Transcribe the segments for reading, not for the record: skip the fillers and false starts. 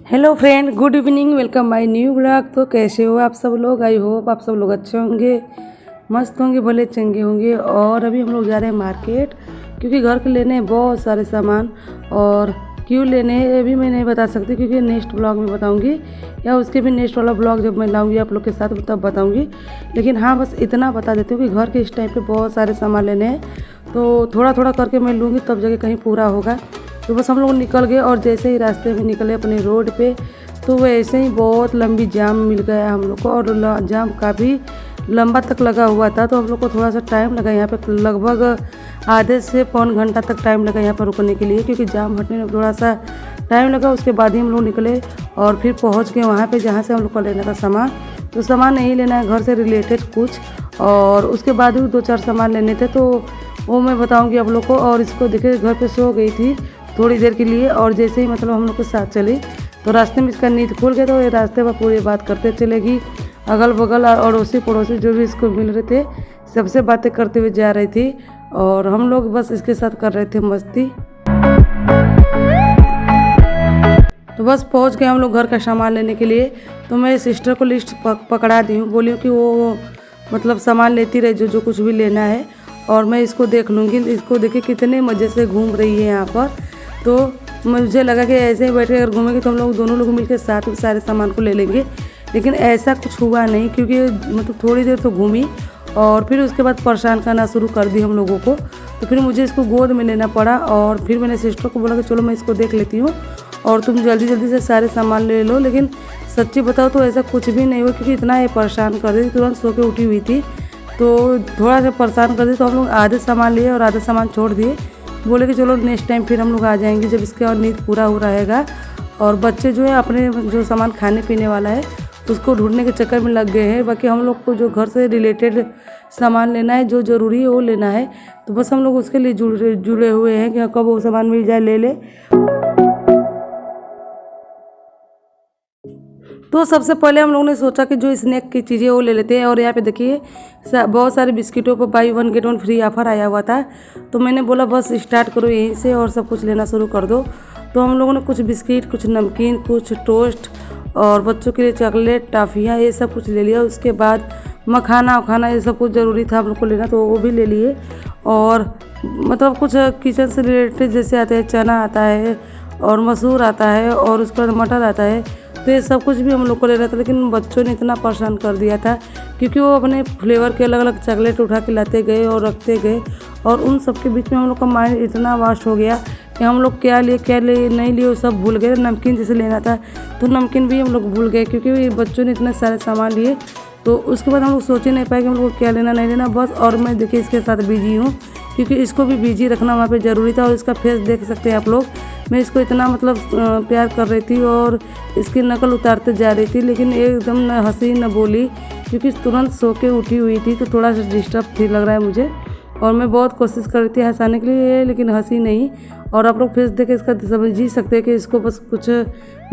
Hello friend, good evening, welcome my new blog. तो कैसे हो आप सब लोग? आई होप आप सब लोग अच्छे होंगे, मस्त होंगे, भले चंगे होंगे। और अभी हम लोग जा रहे हैं मार्केट, क्योंकि घर के लेने हैं बहुत सारे सामान। और क्यों लेने हैं ये भी मैं नहीं बता सकती, क्योंकि नेक्स्ट ब्लॉग में बताऊंगी, या उसके भी नेक्स्ट वाला ब्लॉग जब मैं लाऊंगी आप लोग के साथ तब बताऊंगी। लेकिन हाँ, बस इतना बता देती हूँ कि घर के इस टाइम पे बहुत सारे सामान लेने हैं, तो थोड़ा थोड़ा करके मैं लूँगी, तब जगह कहीं पूरा होगा। तो बस हम लोग निकल गए, और जैसे ही रास्ते में निकले अपने रोड पे, तो वैसे ही बहुत लंबी जाम मिल गया हम लोग को। और जाम काफ़ी लंबा तक लगा हुआ था, तो हम लोग को थोड़ा सा टाइम लगा यहाँ पे, लगभग आधे से पौन घंटा तक टाइम लगा यहाँ पर रुकने के लिए, क्योंकि जाम हटने में थोड़ा सा टाइम लगा। उसके बाद ही हम लोग निकले और फिर पहुँच गए वहाँ पे जहाँ से हम लोग को लेना था सामान। तो सामान नहीं लेना है घर से रिलेटेड कुछ, और उसके बाद भी 2-4 सामान लेने थे, तो वो मैं बताऊँगी आप लोग को। और इसको देखिए, घर पर सो गई थी थोड़ी देर के लिए, और जैसे ही मतलब हम लोग के साथ चली तो रास्ते में इसका नींद खुल गया। तो ये रास्ते पर पूरी बात करते चलेगी, अगल बगल अड़ोसी पड़ोसी जो भी इसको मिल रहे थे सबसे बातें करते हुए जा रही थी, और हम लोग बस इसके साथ कर रहे थे मस्ती। तो बस पहुंच गए हम लोग घर का सामान लेने के लिए। तो मैं सिस्टर को लिस्ट पकड़ा दी हूँ, बोली कि वो मतलब सामान लेती रहे जो कुछ भी लेना है, और मैं इसको देख लूँगी। इसको देखिए कितने मज़े से घूम रही है यहाँ पर। तो मुझे लगा कि ऐसे ही बैठ के अगर घूमेंगे तो हम लोग दोनों लोग मिलकर साथ में सारे सामान को ले लेंगे, लेकिन ऐसा कुछ हुआ नहीं, क्योंकि मतलब थोड़ी देर तो घूमी और फिर उसके बाद परेशान करना शुरू कर दी हम लोगों को। तो फिर मुझे इसको गोद में लेना पड़ा, और फिर मैंने सिस्टर को बोला कि चलो मैं इसको देख लेती हूँ और तुम जल्दी जल्दी से सारे सामान ले लो। लेकिन सच्ची बताओ तो ऐसा कुछ भी नहीं हुआ, क्योंकि इतना ये परेशान कर दी। तुरंत सो के उठी हुई थी, तो थोड़ा सा परेशान कर दी। तो हम लोग आधे सामान लिए और आधे सामान छोड़ दिए, बोले कि चलो नेक्स्ट टाइम फिर हम लोग आ जाएंगे जब इसके और नींद पूरा हो रहेगा। और बच्चे जो है अपने जो सामान खाने पीने वाला है उसको ढूंढने के चक्कर में लग गए हैं। बाकी हम लोग को जो घर से रिलेटेड सामान लेना है, जो ज़रूरी है वो लेना है, तो बस हम लोग उसके लिए जुड़े हुए हैं कि कब वो सामान मिल जाए ले ले। तो सबसे पहले हम लोगों ने सोचा कि जो स्नैक की चीज़ें वो ले लेते हैं। और यहाँ पे देखिए बहुत सारे बिस्किटों पर बाई 1 गेट 1 फ्री ऑफर आया हुआ था, तो मैंने बोला बस स्टार्ट करो यहीं से और सब कुछ लेना शुरू कर दो। तो हम लोगों ने कुछ बिस्किट, कुछ नमकीन, कुछ टोस्ट, और बच्चों के लिए चॉकलेट, टॉफ़ियाँ, ये सब कुछ ले लिया। उसके बाद मखाना वखाना ये सब कुछ ज़रूरी था हम लोग को लेना, तो वो भी ले लिए। और मतलब कुछ किचन से रिलेटेड जैसे आते हैं, चना आता है और मसूर आता है और उसके बाद मटर आता है, तो ये सब कुछ भी हम लोग को ले रहा था। लेकिन बच्चों ने इतना परेशान कर दिया था, क्योंकि वो अपने फ्लेवर के अलग अलग चॉकलेट उठा के लाते गए और रखते गए, और उन सब के बीच में हम लोग का माइंड इतना वाश हो गया कि हम लोग क्या लिए नहीं लिए वो सब भूल गए। नमकीन जैसे लेना था तो नमकीन भी हम लोग भूल गए, क्योंकि बच्चों ने इतने सारे सामान लिए। तो उसके बाद हम लोग सोच ही नहीं पाए कि हम लोग को क्या लेना नहीं लेना बस। और मैं देखिए इसके साथ बिजी हूँ, क्योंकि इसको भी बिजी रखना वहाँ पे ज़रूरी था। और इसका फेस देख सकते हैं आप लोग, मैं इसको इतना मतलब प्यार कर रही थी और इसकी नकल उतारते जा रही थी, लेकिन एकदम न हंसी न बोली, क्योंकि तुरंत सो के उठी हुई थी, तो थोड़ा सा डिस्टर्ब थी लग रहा है मुझे। और मैं बहुत कोशिश कर रही थी हंसाने के लिए, लेकिन हंसी नहीं। और आप लोग फेस देख के इसका समझ ही सकते हैं कि इसको बस कुछ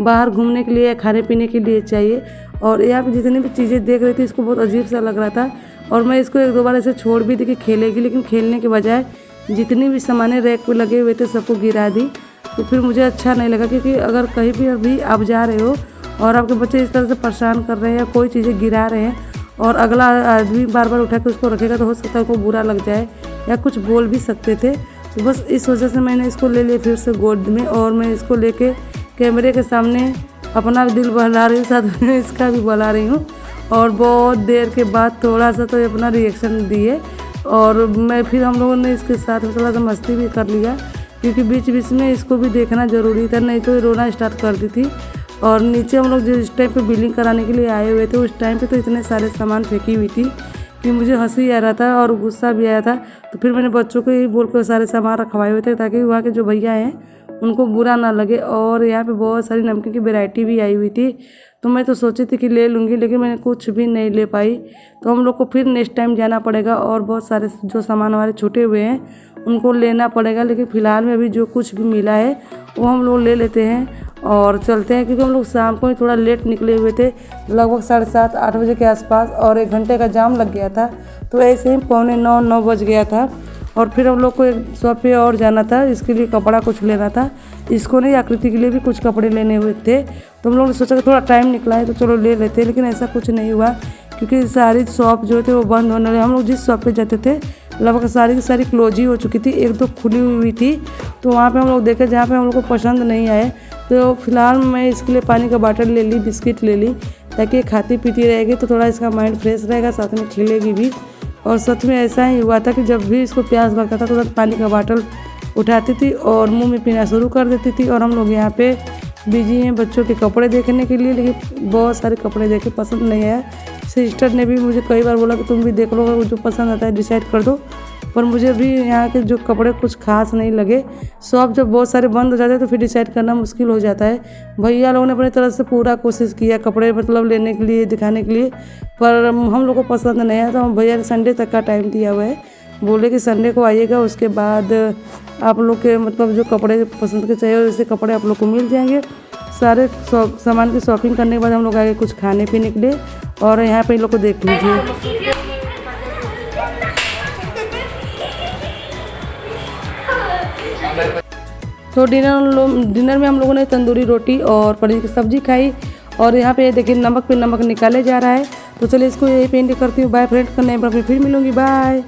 बाहर घूमने के लिए या खाने पीने के लिए चाहिए। और यहाँ पे जितनी भी चीज़ें देख रही थी इसको बहुत अजीब सा लग रहा था, और मैं इसको 1-2 बार ऐसे छोड़ भी दी कि खेलेगी, लेकिन खेलने के बजाय जितनी भी सामानें रैक पे लगे हुए थे सबको गिरा दी। तो फिर मुझे अच्छा नहीं लगा, क्योंकि अगर कहीं भी अभी आप जा रहे हो और आपके बच्चे इस तरह से परेशान कर रहे हैं या कोई चीज़ें गिरा रहे हैं और अगला आदमी बार बार उठा के उसको रखेगा, तो हो सकता है उनको बुरा लग जाए या कुछ बोल भी सकते थे। तो बस इस वजह से मैंने इसको ले लिया फिर से गोद में, और मैं इसको लेके कैमरे के सामने अपना भी दिल बहला रही हूँ, साथ में इसका भी बहला रही हूँ। और बहुत देर के बाद थोड़ा सा तो अपना रिएक्शन दिए, और मैं फिर हम लोगों ने इसके साथ में थोड़ा सा मस्ती भी कर लिया, क्योंकि बीच बीच में इसको भी देखना ज़रूरी था, नहीं तो ये रोना स्टार्ट कर दी थी। और नीचे हम लोग जिस टाइम पे बिलिंग कराने के लिए आए हुए थे उस टाइम पे तो इतने सारे सामान फेंकी हुई थी कि मुझे हंसी आ रहा था और गुस्सा भी आया था। तो फिर मैंने बच्चों को यही बोल कर सारे सामान रखवाए हुए थे, ताकि वहाँ के जो भैया हैं उनको बुरा ना लगे। और यहाँ पे बहुत सारी नमकीन की वैरायटी भी आई हुई थी, तो मैं तो सोची थी कि ले लूँगी, लेकिन मैंने कुछ भी नहीं ले पाई। तो हम लोग को फिर नेक्स्ट टाइम जाना पड़ेगा, और बहुत सारे जो सामान हमारे छूटे हुए हैं उनको लेना पड़ेगा। लेकिन फ़िलहाल में अभी जो कुछ भी मिला है वो हम लोग ले लेते हैं और चलते हैं, क्योंकि हम लोग शाम को ही थोड़ा लेट निकले हुए थे, लगभग 7:30-8 बजे के आसपास, और 1 घंटे का जाम लग गया था। तो ऐसे ही 8:45-9 बज गया था। और फिर हम लोग को एक शॉप पे और जाना था, इसके लिए कपड़ा कुछ लेना था। इसको नहीं, आकृति के लिए भी कुछ कपड़े लेने हुए थे। तो हम लोग ने सोचा कि थोड़ा टाइम निकला है तो चलो ले लेते हैं, लेकिन ऐसा कुछ नहीं हुआ क्योंकि सारी शॉप जो थे वो बंद होने लगे। हम लोग जिस शॉप पे जाते थे लगभग सारी की सारी क्लोज ही हो चुकी थी, एक दो खुली हुई थी। तो वहाँ पे हम लोग देखे जहाँ पे हम लोग को पसंद नहीं आए। तो फिलहाल मैं इसके लिए पानी का बॉटल ले ली, बिस्किट ले ली, ताकि खाती पीती रहेगी तो थोड़ा इसका माइंड फ्रेश रहेगा, साथ में खेलेगी भी। और सच में ऐसा ही हुआ था कि जब भी इसको प्यास लगता था तो पानी का बॉटल उठाती थी और मुंह में पीना शुरू कर देती थी। और हम लोग यहाँ पे बिजी हैं बच्चों के कपड़े देखने के लिए, लेकिन बहुत सारे कपड़े देखे, पसंद नहीं आया। सिस्टर ने भी मुझे कई बार बोला कि तुम भी देख लो, जो पसंद आता है डिसाइड कर दो, पर मुझे भी यहाँ के जो कपड़े कुछ खास नहीं लगे। शॉप जब बहुत सारे बंद हो जाते हैं तो फिर डिसाइड करना मुश्किल हो जाता है। भैया लोगों ने अपनी तरफ से पूरा कोशिश किया कपड़े मतलब लेने के लिए, दिखाने के लिए, पर हम लोग को पसंद नहीं आया। तो हम भैया ने संडे तक का टाइम दिया हुआ है, बोले कि संडे को आइएगा, उसके बाद आप लोग के मतलब जो कपड़े पसंद के चाहिए वैसे कपड़े आप लोग को मिल जाएंगे। सारे सामान की शॉपिंग करने के बाद हम लोग आगे कुछ खाने पीने के लिए, और यहाँ पे इन लोग को देख लीजिए। तो डिनर में हम लोगों ने तंदूरी रोटी और पनीर की सब्जी खाई। और यहाँ पे देखिए नमक पे नमक निकाले जा रहा है। तो चलिए इसको यही पे एंड करती हूँ। बाय फ्रेंड, नए ब्लॉग में फिर मिलूंगी। बाय।